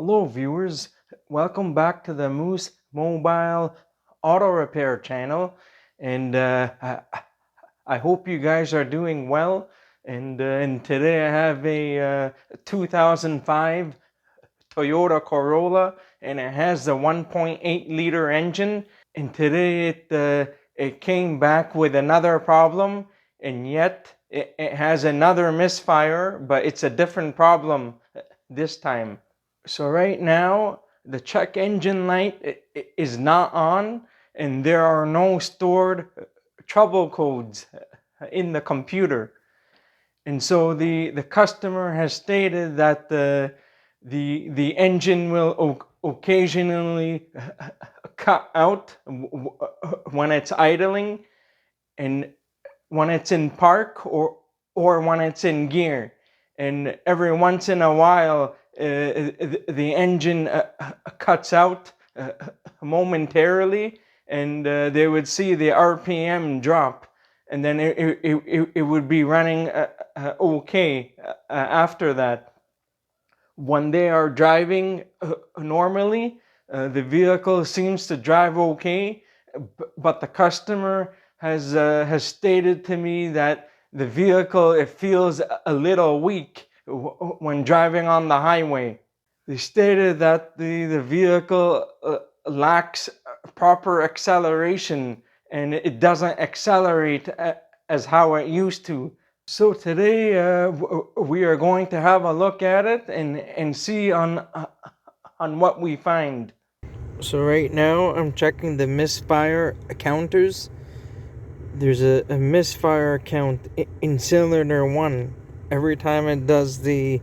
Hello viewers, welcome back to the Moose Mobile Auto Repair channel, and I hope you guys are doing well. And today I have a 2005 Toyota Corolla, and it has the 1.8 liter engine. And today it came back with another problem, and yet it has another misfire, but it's a different problem this time. So right now, the check engine light is not on, and there are no stored trouble codes in the computer. And so the customer has stated that the engine will occasionally cut out when it's idling, and when it's in park, or when it's in gear. And every once in a while, the engine cuts out momentarily, and they would see the RPM drop, and then it would be running okay after that. When they are driving normally, the vehicle seems to drive okay, but the customer has stated to me that the vehicle, it feels a little weak when driving on the highway. They stated that the vehicle lacks proper acceleration, and it doesn't accelerate as how it used to. So today we are going to have a look at it and see on what we find. So right now I'm checking the misfire counters. There's a misfire count in cylinder 1 every time it does the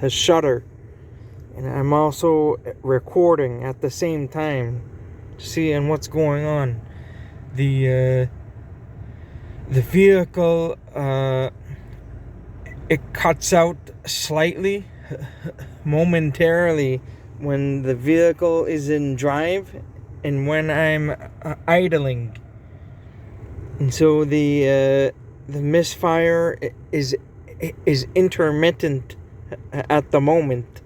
shutter. And I'm also recording at the same time, seeing what's going on. The vehicle, it cuts out slightly momentarily when the vehicle is in drive and when I'm idling. And so the misfire is intermittent at the moment.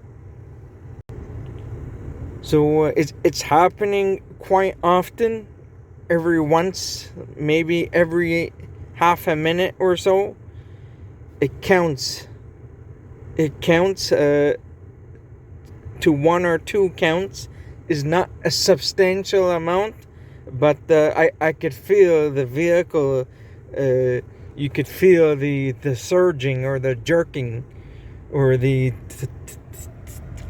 So it's happening quite often, maybe every half a minute or so. It counts to 1 or 2 counts is not a substantial amount, but I could feel the vehicle. You could feel the surging or the jerking or the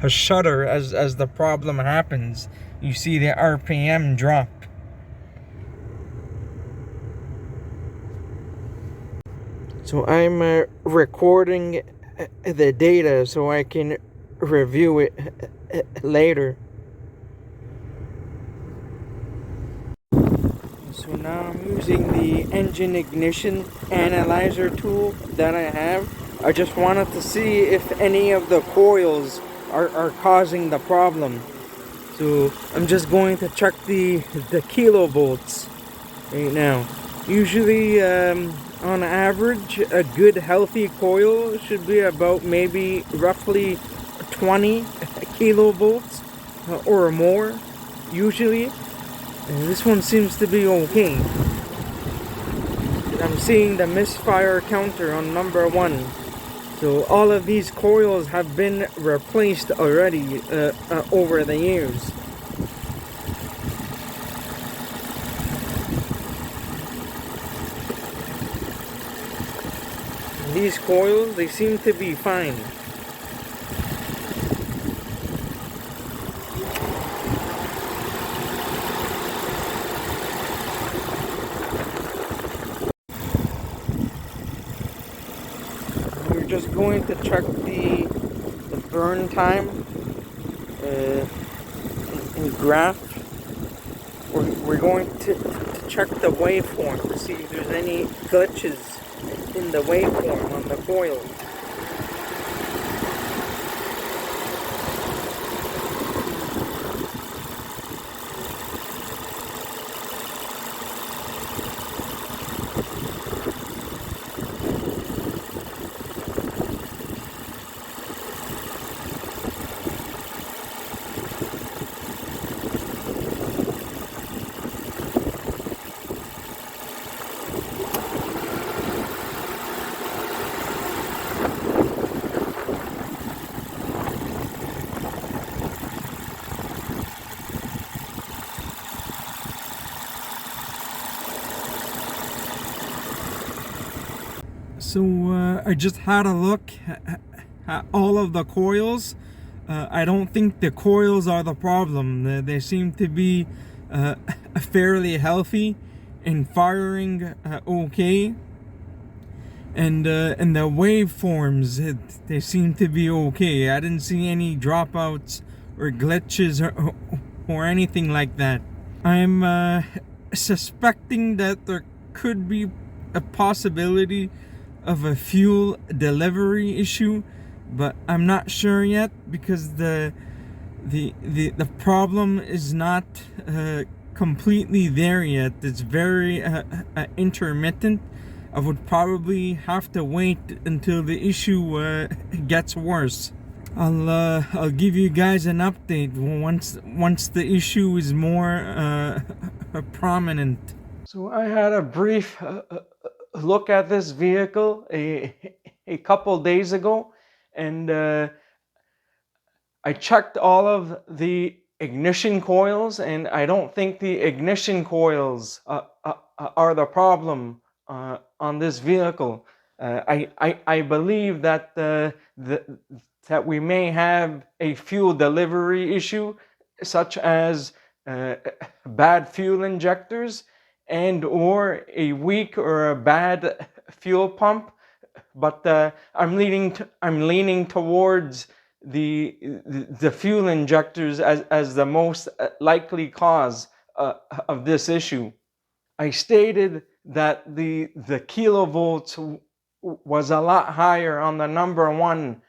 shudder as the problem happens. You see the RPM drop. So I'm recording the data so I can review it later. So now I'm using the engine ignition analyzer tool that I have. I just wanted to see if any of the coils are causing the problem. So I'm just going to check the kilovolts right now. Usually on average, a good healthy coil should be about maybe roughly 20 kilovolts or more usually. And this one seems to be okay. I'm seeing the misfire counter on number 1. So all of these coils have been replaced already over the years. These coils, they seem to be fine. We're just going to check the burn time in graph. We're going to check the waveform to see if there's any glitches in the waveform on the coil. So I just had a look at all of the coils. I don't think the coils are the problem. They seem to be fairly healthy and firing okay. And the waveforms, they seem to be okay. I didn't see any dropouts or glitches or anything like that. I'm suspecting that there could be a possibility of a fuel delivery issue, but I'm not sure yet because the problem is not completely there yet. It's very intermittent. I would probably have to wait until the issue gets worse. I'll give you guys an update once the issue is more prominent. So I had a brief look at this vehicle a couple days ago, and I checked all of the ignition coils, and I don't think the ignition coils are the problem on this vehicle. I believe that that we may have a fuel delivery issue, such as bad fuel injectors and or a weak or a bad fuel pump. But I'm leaning towards the fuel injectors as the most likely cause of this issue. I stated that the kilovolts was a lot higher on the number one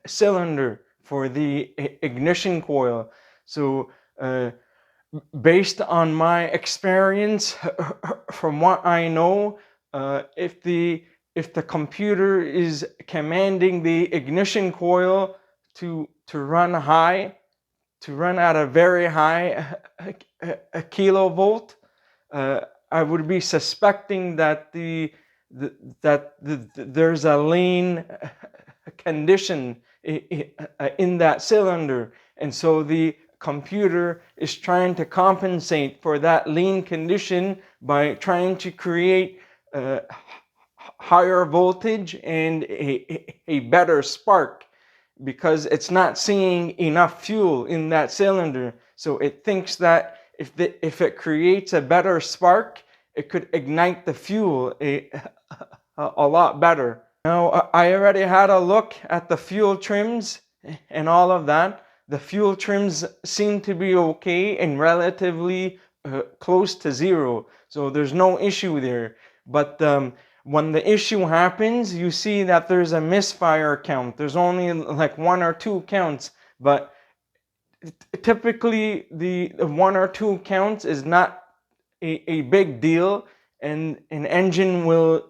cylinder for the ignition coil. So based on my experience, from what I know, if the computer is commanding the ignition coil to run high, to run at a very high kilovolt, I would be suspecting that there's a lean condition in that cylinder, and so the computer is trying to compensate for that lean condition by trying to create higher voltage and a better spark, because it's not seeing enough fuel in that cylinder. So it thinks that if it creates a better spark, it could ignite the fuel a lot better. Now, I already had a look at the fuel trims and all of that. The fuel trims seem to be okay and relatively close to zero, so there's no issue there. But when the issue happens, you see that there's a misfire count. There's only like 1 or 2 counts, but typically the 1 or 2 counts is not a big deal, and an engine will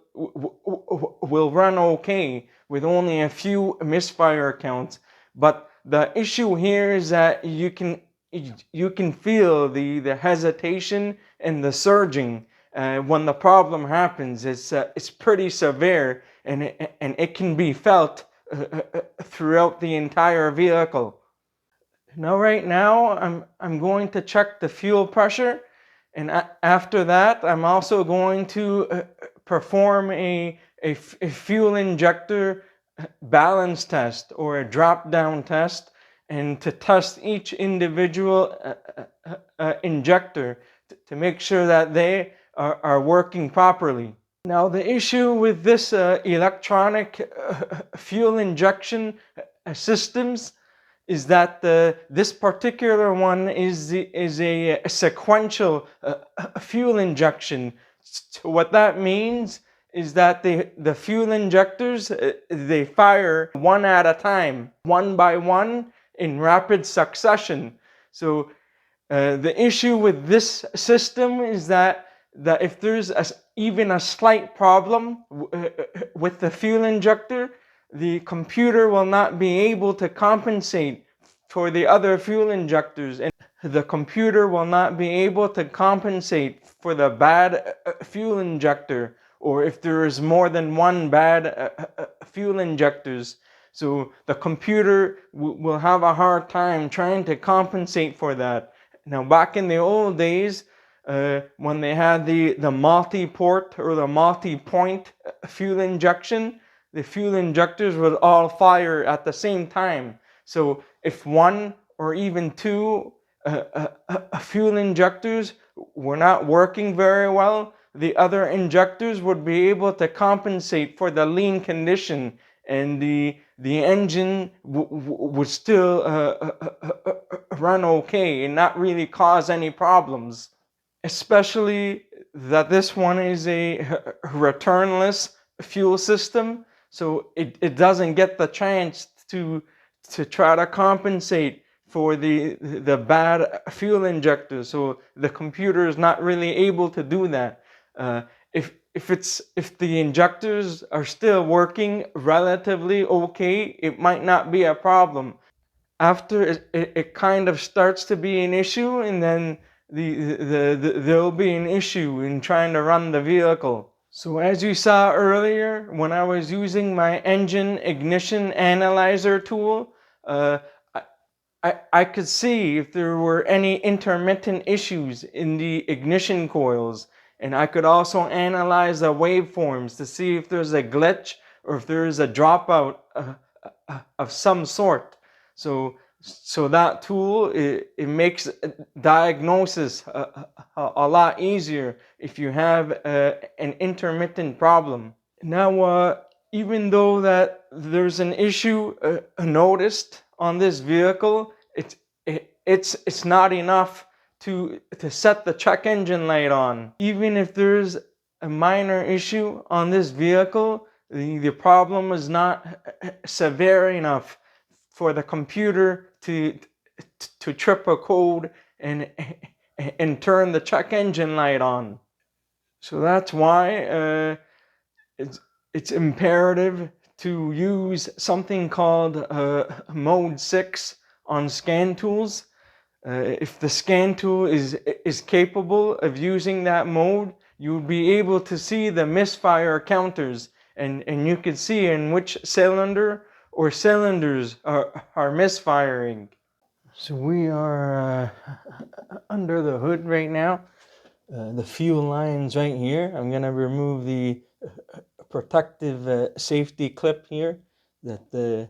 run okay with only a few misfire counts. But the issue here is that you can feel the hesitation and the surging when the problem happens. It's pretty severe, and it can be felt throughout the entire vehicle. Now, right now, I'm going to check the fuel pressure, and after that, I'm also going to perform a fuel injector balance test or a drop-down test, and to test each individual injector to make sure that they are working properly. Now, the issue with this electronic fuel injection systems is that this particular one is a sequential fuel injection. So what that means is that the fuel injectors, they fire one at a time, one by one, in rapid succession. So the issue with this system is that if there's even a slight problem with the fuel injector, the computer will not be able to compensate for the other fuel injectors, and the computer will not be able to compensate for the bad fuel injector, or if there is more than one bad fuel injectors. So the computer will have a hard time trying to compensate for that. Now, back in the old days, when they had the multi-port or the multi-point fuel injection, the fuel injectors would all fire at the same time. So if one or even two fuel injectors were not working very well, the other injectors would be able to compensate for the lean condition, and the engine would still run okay and not really cause any problems. Especially that this one is a returnless fuel system, so it doesn't get the chance to try to compensate for the bad fuel injector. So the computer is not really able to do that. If the injectors are still working relatively okay, it might not be a problem. After it kind of starts to be an issue, and then there'll be an issue in trying to run the vehicle. So as you saw earlier, when I was using my engine ignition analyzer tool, I could see if there were any intermittent issues in the ignition coils, and I could also analyze the waveforms to see if there's a glitch or if there is a dropout of some sort. So that tool, it makes diagnosis a lot easier if you have an intermittent problem. Now, even though that there's an issue noticed on this vehicle, it's not enough to set the check engine light on. Even if there's a minor issue on this vehicle, the problem is not severe enough for the computer to trip a code and turn the check engine light on. So that's why it's imperative to use something called mode 6 on scan tools. If the scan tool is capable of using that mode, you'll be able to see the misfire counters, and you can see in which cylinder or cylinders are misfiring. So we are under the hood right now. The fuel line's right here. I'm gonna remove the protective safety clip here that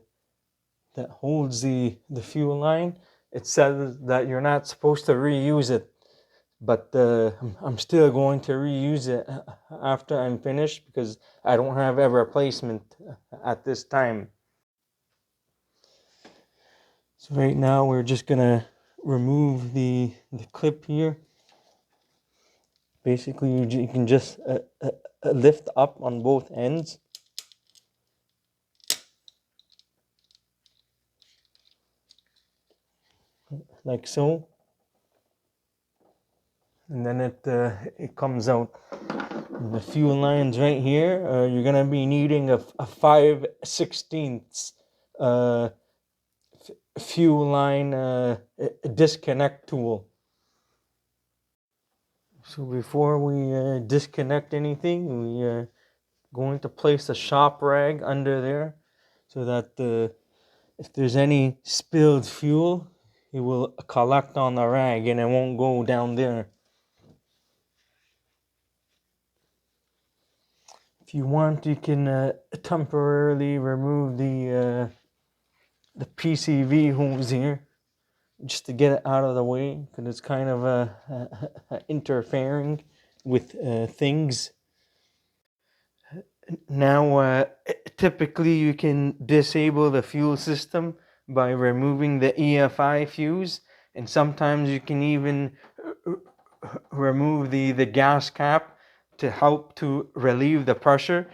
holds the fuel line. It says that you're not supposed to reuse it, but I'm still going to reuse it after I'm finished because I don't have a replacement at this time. So right now we're just gonna remove the clip here. Basically you can just lift up on both ends. Like so, and then it comes out. And the fuel line's right here. You're gonna be needing a 5/16 fuel line disconnect tool. So before we disconnect anything, we going to place a shop rag under there so that if there's any spilled fuel, it will collect on the rag and it won't go down there. If you want, you can temporarily remove the PCV hose here just to get it out of the way because it's kind of interfering with things. Now, typically you can disable the fuel system by removing the EFI fuse, and sometimes you can even remove the gas cap to help to relieve the pressure.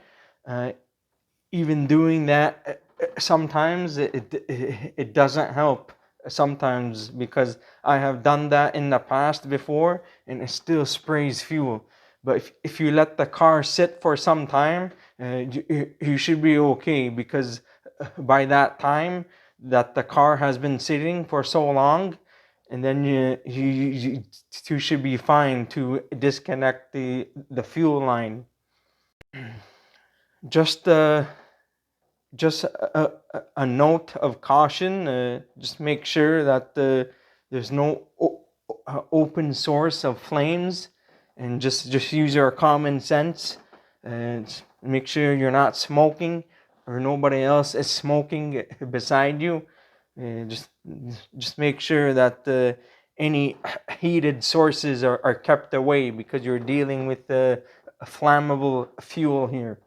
Even doing that, sometimes it doesn't help. Sometimes, because I have done that in the past before and it still sprays fuel. But if you let the car sit for some time, you should be okay, because by that time that the car has been sitting for so long, and then you should be fine to disconnect the fuel line. Just a note of caution, just make sure that there's no open source of flames, and just use your common sense and make sure you're not smoking or nobody else is smoking beside you. Just make sure that any heated sources are kept away, because you're dealing with a flammable fuel here.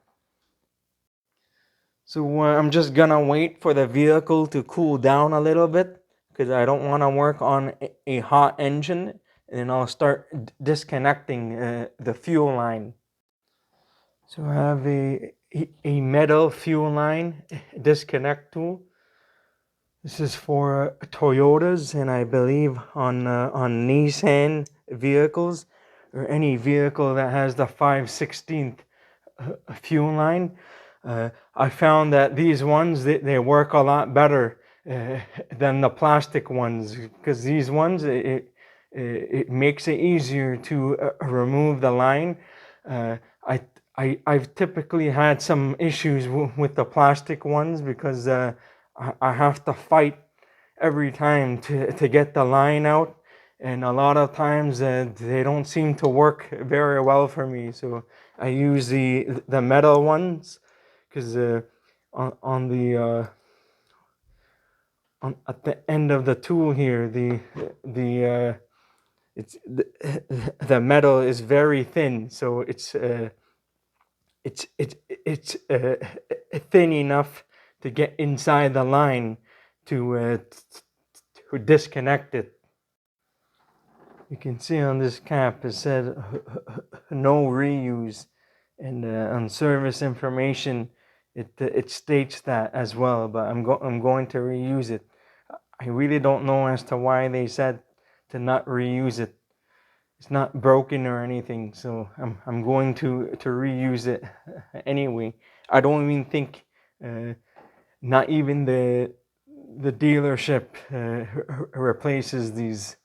So I'm just gonna wait for the vehicle to cool down a little bit, because I don't want to work on a hot engine, and then I'll start disconnecting the fuel line. So I have a metal fuel line disconnect tool. This is for Toyotas, and I believe on Nissan vehicles, or any vehicle that has the 5/16 fuel line. I found that these ones, they work a lot better than the plastic ones, because these ones, it makes it easier to remove the line. I've typically had some issues with the plastic ones, because I have to fight every time to get the line out, and a lot of times they don't seem to work very well for me. So I use the metal ones, because on the at the end of the tool here, it's the metal is very thin, so it's thin enough to get inside the line to disconnect it. You can see on this cap it said no reuse, and on service information it states that as well. But I'm going to reuse it. I really don't know as to why they said to not reuse it. It's not broken or anything, so I'm going to reuse it anyway. I don't even think not even the dealership replaces these.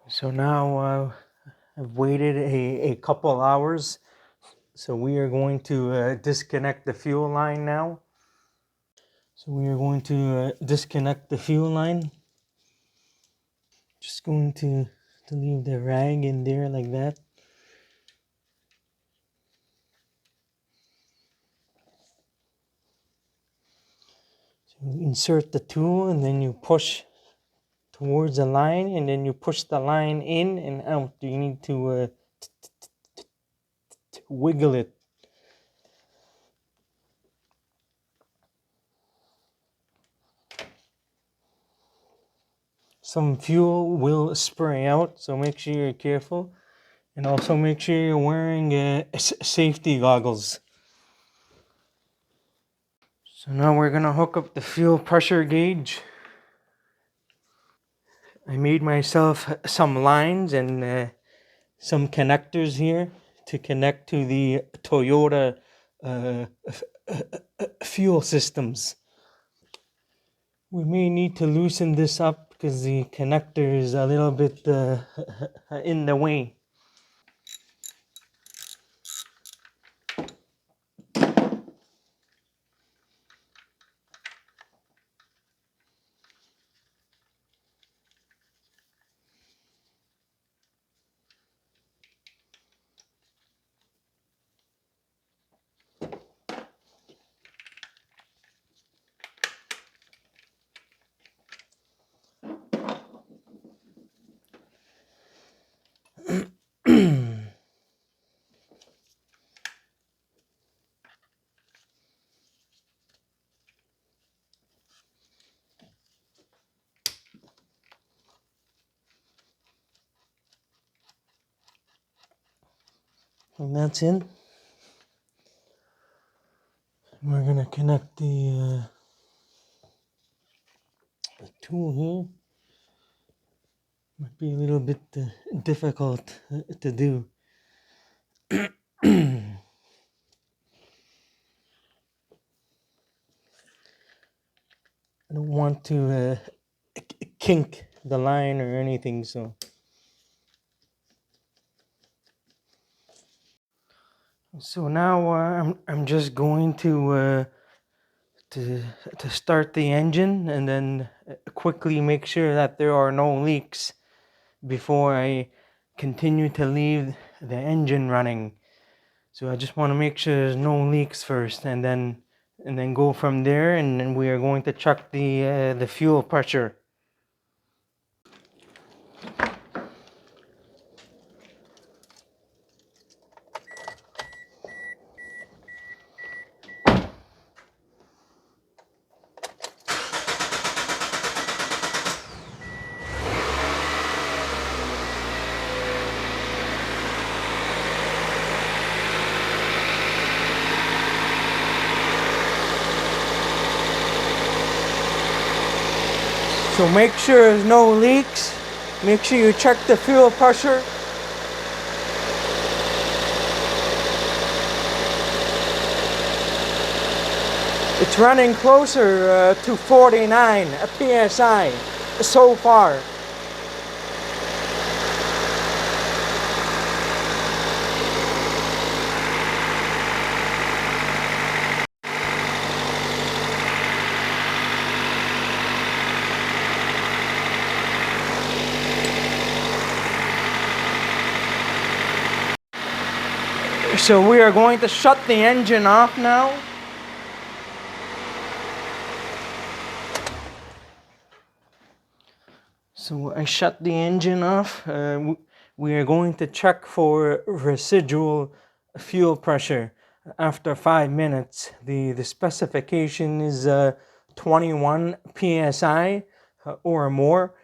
So now I've waited a couple hours, so we are going to disconnect the fuel line now. So we are going to disconnect the fuel line. Just going to leave the rag in there like that. So you insert the tool, and then you push towards the line, and then you push the line in and out. You need to wiggle it. Some fuel will spray out, so make sure you're careful, and also make sure you're wearing safety goggles. So now we're gonna hook up the fuel pressure gauge. I made myself some lines and some connectors here to connect to the Toyota fuel systems. We may need to loosen this up because the connector is a little bit in the way. And that's in. We're gonna connect the tool here. Might be a little bit difficult to do. I don't want to kink the line or anything, so. So now I'm just going to to start the engine and then quickly make sure that there are no leaks before I continue to leave the engine running. So I just want to make sure there's no leaks first, and then go from there. And then we are going to check the fuel pressure. So make sure there's no leaks. Make sure you check the fuel pressure. It's running closer to 49 psi so far. So we are going to shut the engine off now. So I shut the engine off. We are going to check for residual fuel pressure after 5 minutes. The specification is 21 psi or more.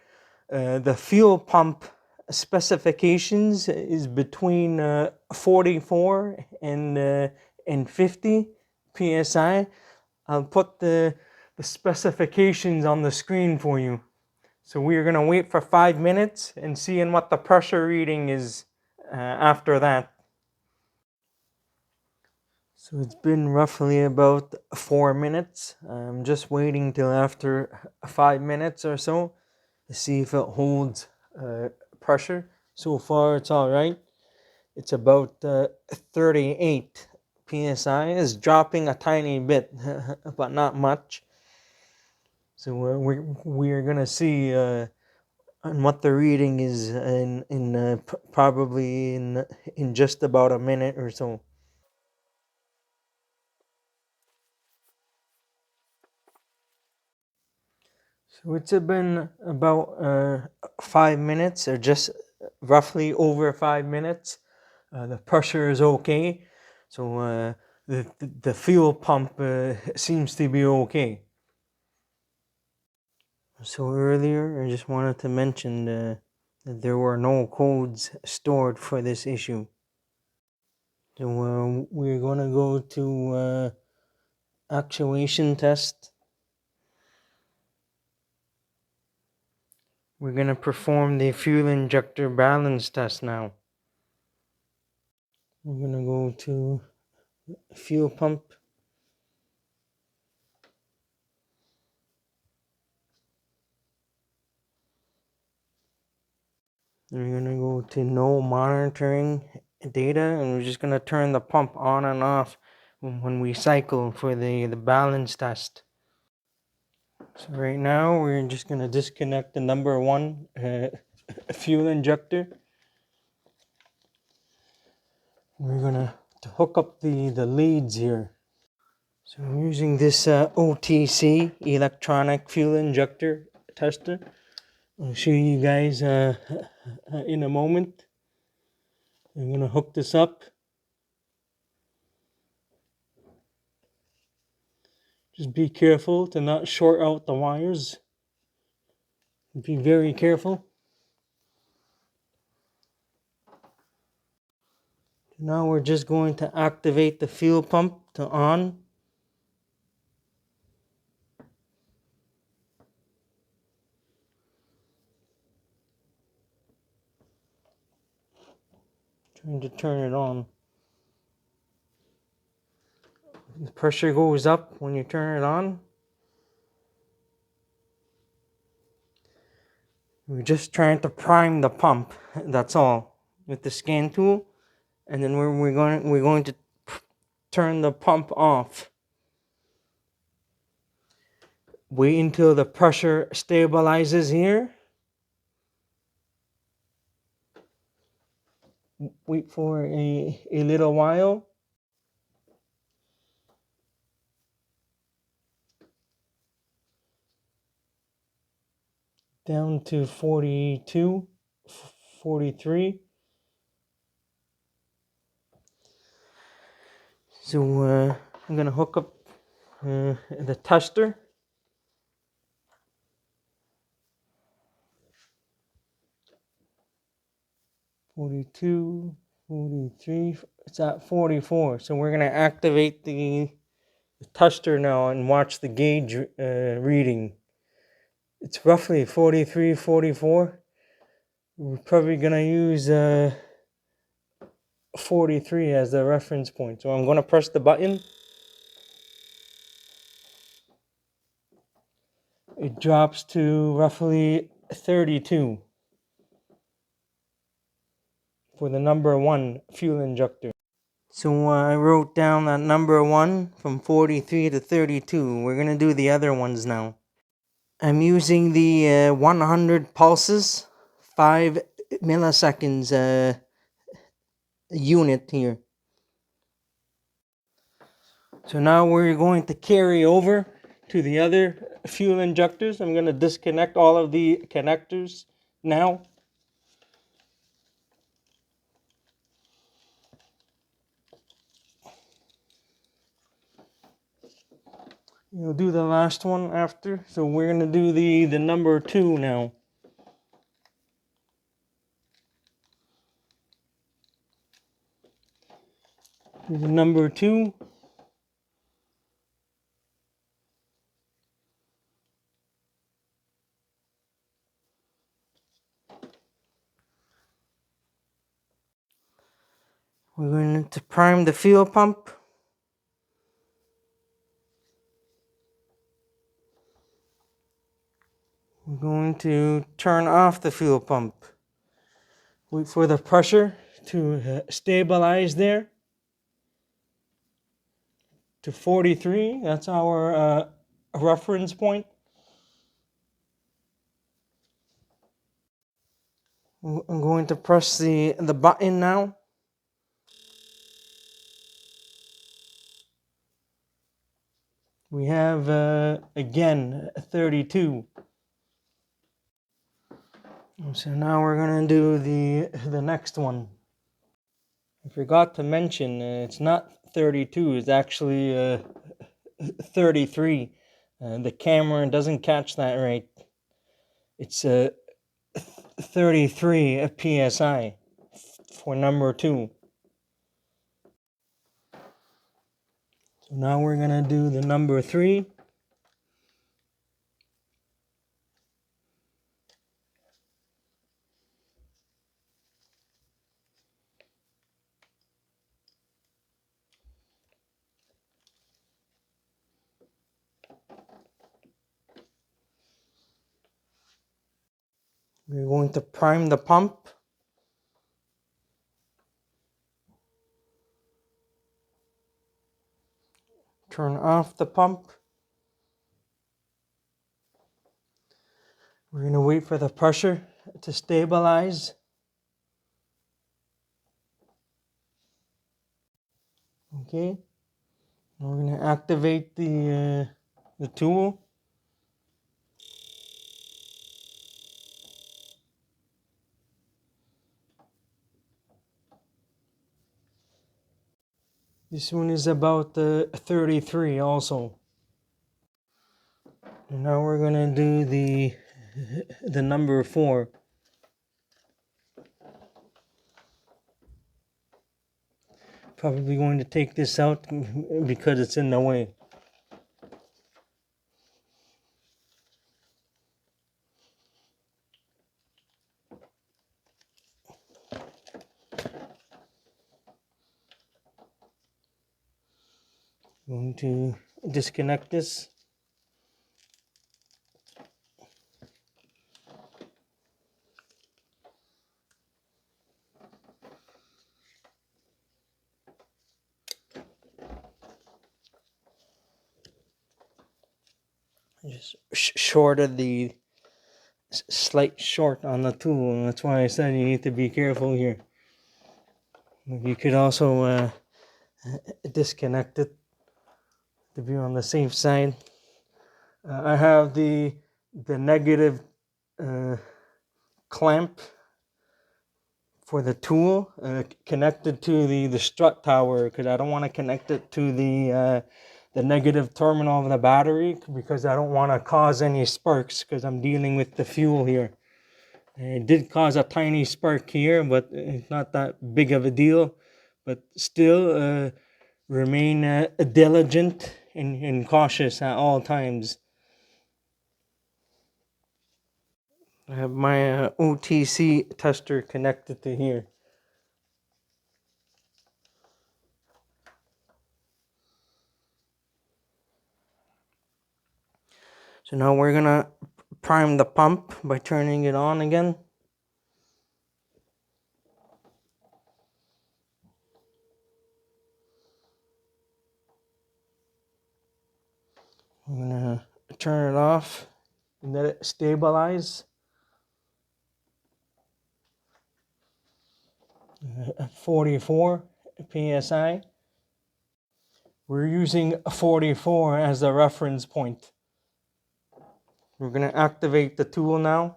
The fuel pump specifications is between 44 and 50 psi. I'll put the specifications on the screen for you. So we are going to wait for 5 minutes and see what the pressure reading is after that. So it's been roughly about 4 minutes. I'm just waiting till after 5 minutes or so to see if it holds pressure. So far it's all right. It's about 38 psi. It's dropping a tiny bit, but not much. So we're gonna see and what the reading is in probably in just about a minute or so. So it's been about 5 minutes, or just roughly over 5 minutes. The pressure is okay, so the fuel pump seems to be okay. So earlier, I just wanted to mention that there were no codes stored for this issue. So we're gonna go to actuation test. We're gonna perform the fuel injector balance test now. We're gonna go to fuel pump. We're gonna go to no monitoring data, and we're just gonna turn the pump on and off when we cycle for the balance test. So right now we're just gonna disconnect the number 1 fuel injector. We're gonna hook up the leads here. So I'm using this OTC electronic fuel injector tester. I'll show you guys in a moment. I'm gonna hook this up. Just be careful to not short out the wires. Be very careful. Now we're just going to activate the fuel pump to on. Trying to turn it on. The pressure goes up when you turn it on. We're just trying to prime the pump. That's all, with the scan tool, and then we're going to turn the pump off. Wait until the pressure stabilizes here. Wait for a little while. Down to 42, 43. So I'm gonna hook up the tester. 42, 43. It's at 44. So we're gonna activate the tester now and watch the gauge reading. It's roughly 43, 44. We're probably gonna use 43 as the reference point. So I'm gonna press the button. It drops to roughly 32 for the number 1 fuel injector. So I wrote down that number 1 from 43 to 32. We're gonna do the other ones now. I'm using the 100 pulses, 5 milliseconds unit here. So now we're going to carry over to the other fuel injectors. I'm going to disconnect all of the connectors now. You'll do the last one after. So we're going to do the number 2 now. The number 2. We're going to prime the fuel pump. We're going to turn off the fuel pump. Wait for the pressure to stabilize there to 43. That's our reference point. I'm going to press the button now. We have again 32. So now we're gonna do the next one. I forgot to mention it's not 32. It's actually 33. The camera doesn't catch that right. It's 33 psi for number 2. So now we're gonna do the number 3. We're going to prime the pump. Turn off the pump. We're going to wait for the pressure to stabilize. Okay. Now we're going to activate the tool. This one is about 33 also. And now we're going to do the number 4. Probably going to take this out because it's in the way. Going to disconnect this. just shorted the slight short on the tool, and that's why I said you need to be careful here. You could also disconnect it to be on the safe side. I have the negative clamp for the tool connected to the strut tower, because I don't want to connect it to the negative terminal of the battery, because I don't want to cause any sparks, because I'm dealing with the fuel here. It did cause a tiny spark here, but it's not that big of a deal. But still, remain diligent and cautious at all times. I have my OTC tester connected to here. So now we're gonna prime the pump by turning it on again. I'm gonna turn it off and let it stabilize. 44 psi. We're using 44 as the reference point. We're gonna activate the tool now.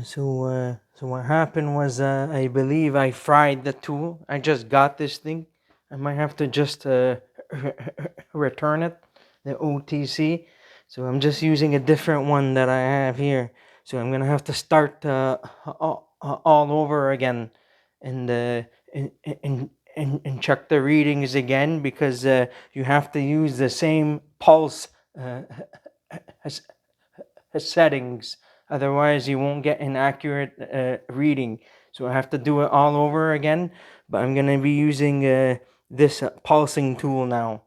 So what happened was, I believe I fried the tool. I just got this thing. I might have to just return it, the OTC. So I'm just using a different one that I have here. So I'm gonna have to start all over again, and check the readings again, because you have to use the same pulse settings. Otherwise, you won't get an accurate reading. So I have to do it all over again. But I'm gonna be using this pulsing tool now.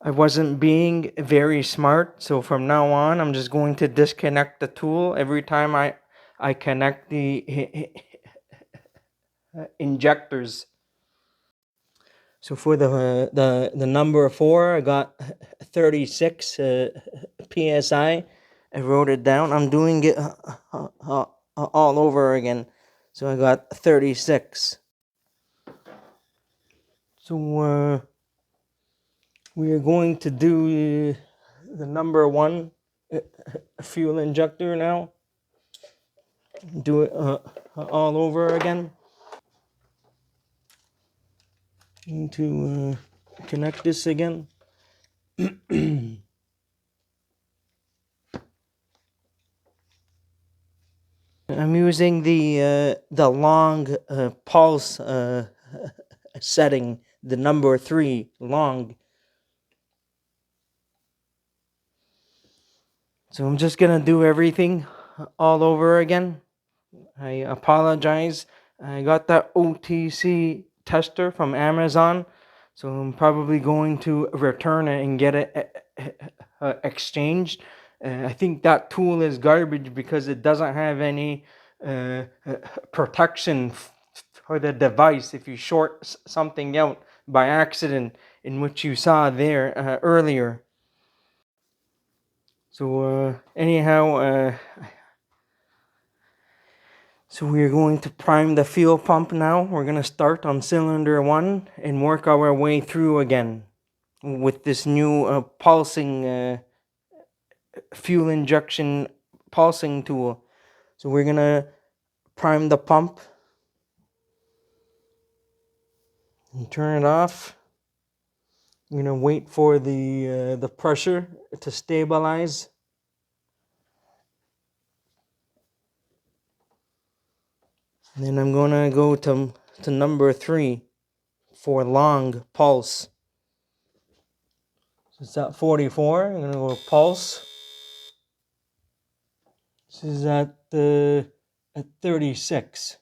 I wasn't being very smart, so from now on, I'm just going to disconnect the tool every time I connect the injectors. So for the number 4, I got 36 psi. I wrote it down. I'm doing it all over again. So I got 36. So we are going to do the number 1 fuel injector now. Do it all over again. Need to connect this again. I'm using the long pulse setting, the number 3 long. So I'm just gonna do everything all over again. I apologize. I got that OTC tester from Amazon, so I'm probably going to return it and get it exchanged. I think that tool is garbage because it doesn't have any protection for the device if you short something out by accident, in which you saw there earlier. So anyhow, so we're going to prime the fuel pump now. We're going to start on cylinder 1 and work our way through again with this new pulsing fuel injection pulsing tool. So we're going to prime the pump and turn it off. I'm going to wait for the pressure to stabilize. And then I'm going to go to number 3 for long pulse. So it's at 44. I'm going to go pulse. This is at 36.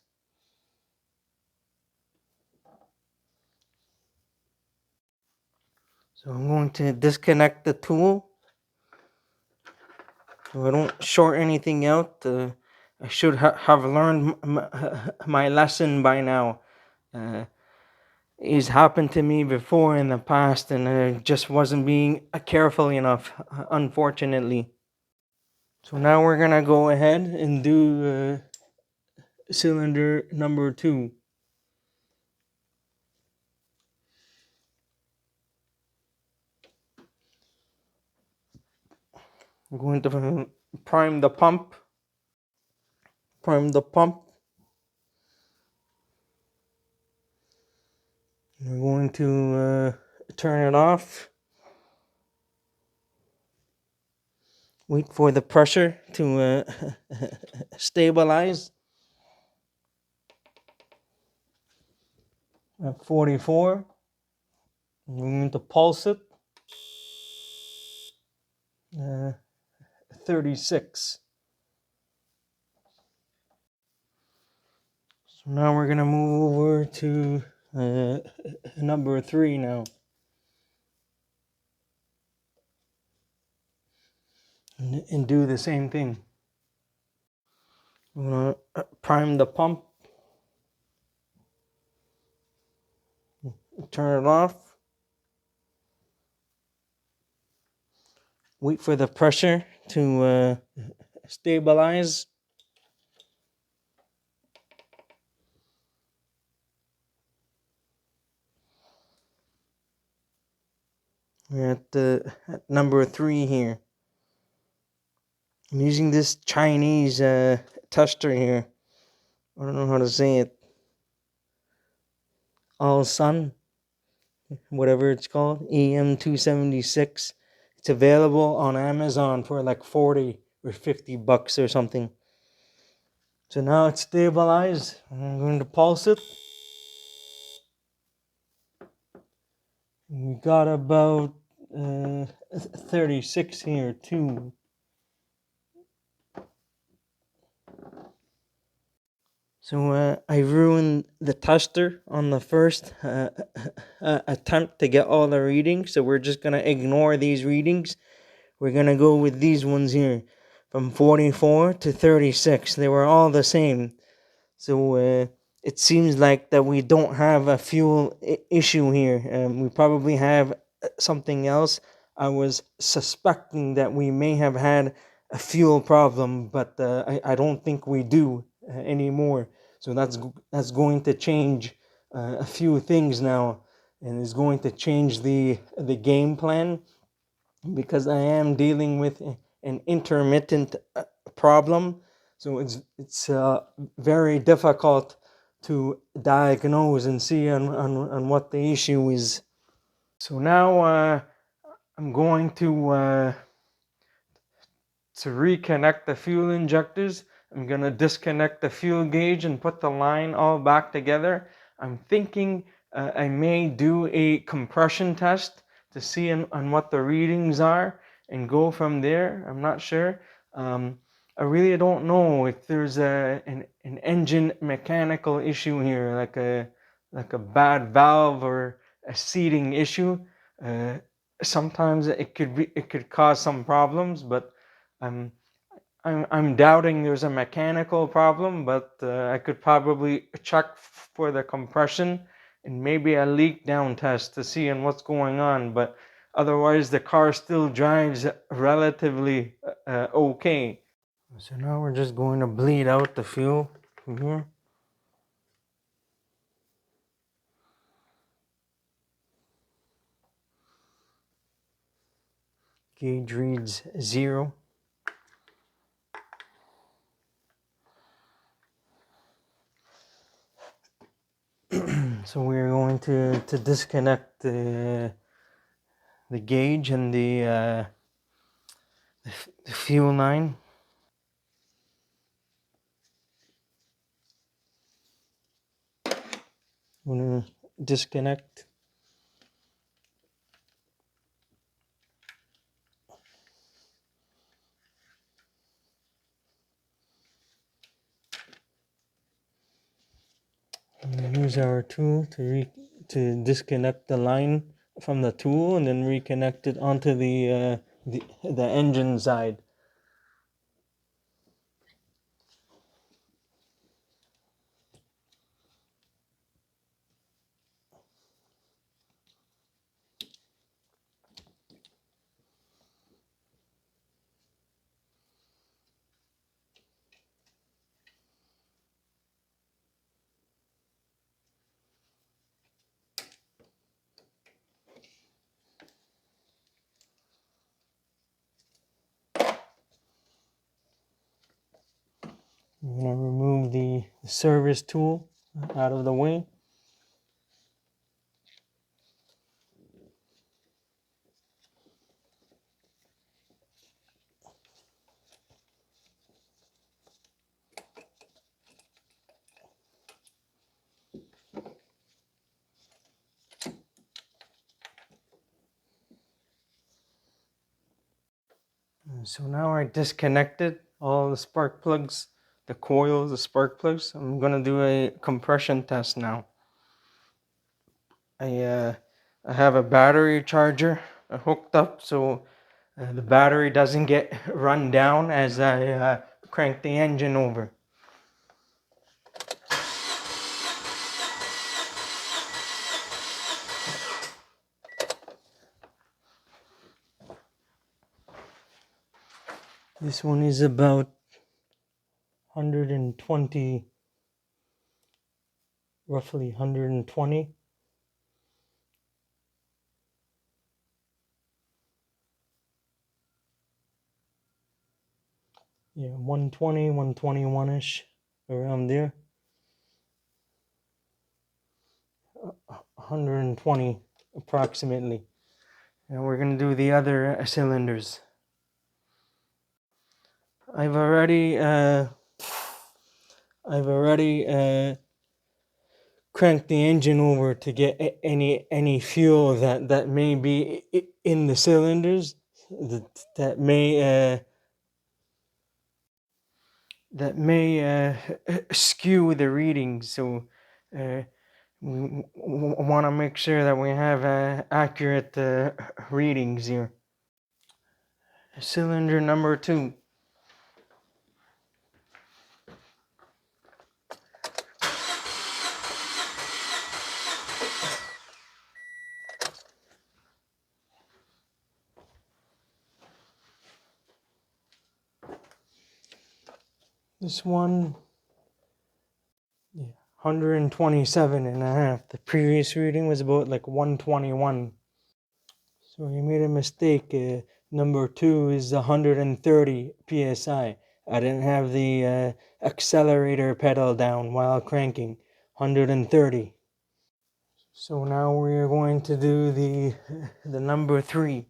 So I'm going to disconnect the tool so I don't short anything out. I should have learned my lesson by now. It's happened to me before in the past, and I just wasn't being careful enough, unfortunately. So now we're gonna go ahead and do cylinder number 2. I'm going to prime the pump. Prime the pump. We're going to turn it off. Wait for the pressure to stabilize at 44. I'm going to pulse it. 36. So now we're gonna move over to number 3 now, and do the same thing. I'm gonna prime the pump, turn it off, wait for the pressure to stabilize. We're at number 3 here. I'm using this Chinese tester here. I don't know how to say it. All Sun, whatever it's called, EM276. It's available on Amazon for like 40 or 50 bucks or something. So now it's stabilized. I'm going to pulse it. We got about 36 here too. So I ruined the tester on the first attempt to get all the readings. So we're just going to ignore these readings. We're going to go with these ones here from 44 to 36. They were all the same. So it seems like that we don't have a fuel issue here. We probably have something else. I was suspecting that we may have had a fuel problem, but I don't think we do anymore. So that's going to change a few things now, and is going to change the game plan, because I am dealing with an intermittent problem. So it's very difficult to diagnose and see on what the issue is. So now I'm going to reconnect the fuel injectors. I'm going to disconnect the fuel gauge and put the line all back together. I'm thinking I may do a compression test to see on what the readings are and go from there. I'm not sure. I really don't know if there's an engine mechanical issue here, like a bad valve or a seating issue. Sometimes it could cause some problems, but I'm doubting there's a mechanical problem, but I could probably check for the compression and maybe a leak down test to see on what's going on. But otherwise, the car still drives relatively okay. So now we're just going to bleed out the fuel from here. Gauge reads 0. So we're going to disconnect the gauge and the fuel line. I'm going to disconnect. Use our tool to disconnect the line from the tool and then reconnect it onto the engine side. service tool out of the way. So now I disconnected all the spark plugs, the coils, the spark plugs. I'm gonna do a compression test now. I have a battery charger hooked up so the battery doesn't get run down as I crank the engine over. This one is about 120, roughly 120. Yeah, 120, 121-ish, around there. 120 approximately. And we're gonna do the other cylinders. I've already crank the engine over to get any fuel that may be in the cylinders that may skew the readings. So we want to make sure that we have accurate readings here. Cylinder number 2. This one, yeah, 127.5. The previous reading was about like 121. So we made a mistake. Number 2 is 130 psi. I didn't have the accelerator pedal down while cranking. 130. So now we're going to do the number 3.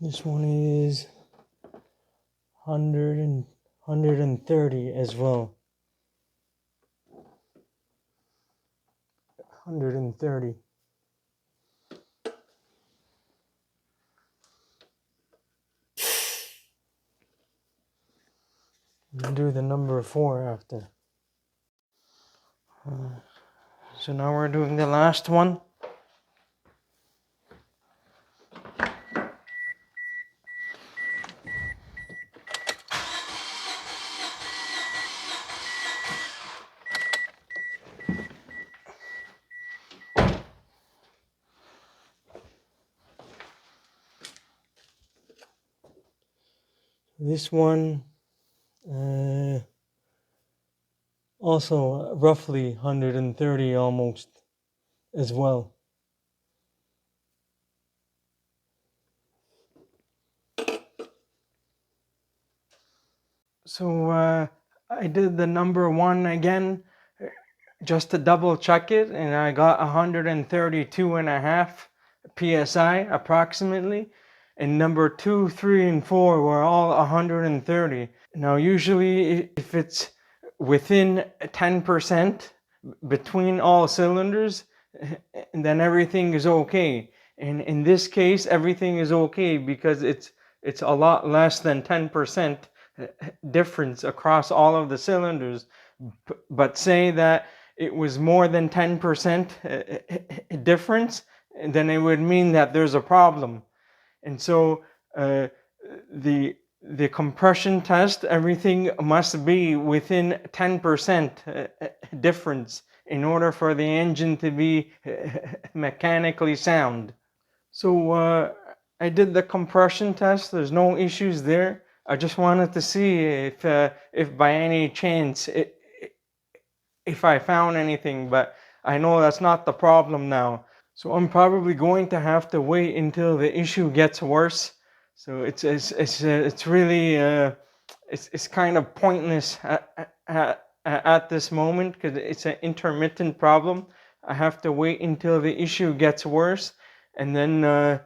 This one is 130 as well. 130. We'll do the number 4 after. So now we're doing the last one. This one also roughly 130 almost as well. So I did the number 1 again just to double check it, and I got 132.5 psi approximately. And number 2, 3, and 4 were all 130. Now usually if it's within 10% between all cylinders, then everything is okay. And in this case, everything is okay because it's a lot less than 10% difference across all of the cylinders. But say that it was more than 10% difference, then it would mean that there's a problem. And so the compression test, everything must be within 10% difference in order for the engine to be mechanically sound. So I did the compression test. There's no issues there. I just wanted to see if by any chance if I found anything, but I know that's not the problem now. So I'm probably going to have to wait until the issue gets worse. So it's really it's kind of pointless at this moment because it's an intermittent problem. I have to wait until the issue gets worse, and then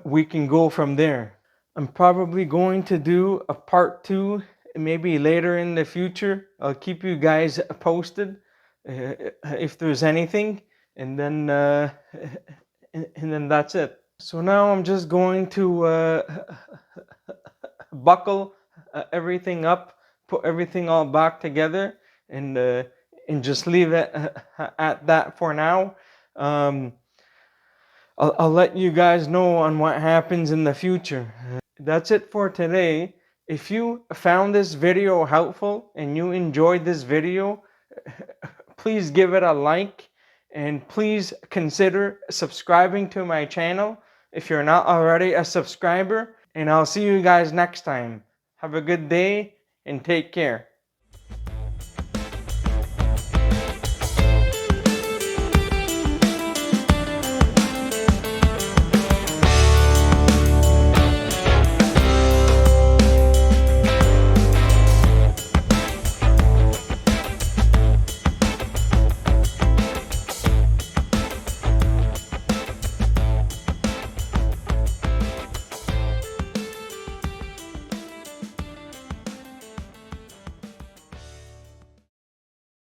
we can go from there. I'm probably going to do a part 2 maybe later in the future. I'll keep you guys posted if there's anything, and then that's it. So now I'm just going to buckle everything up, put everything all back together, and just leave it at that for now. I'll let you guys know on what happens in the future. That's it for today. If you found this video helpful and you enjoyed this video, please give it a like, and please consider subscribing to my channel if you're not already a subscriber. And I'll see you guys next time. Have a good day and take care.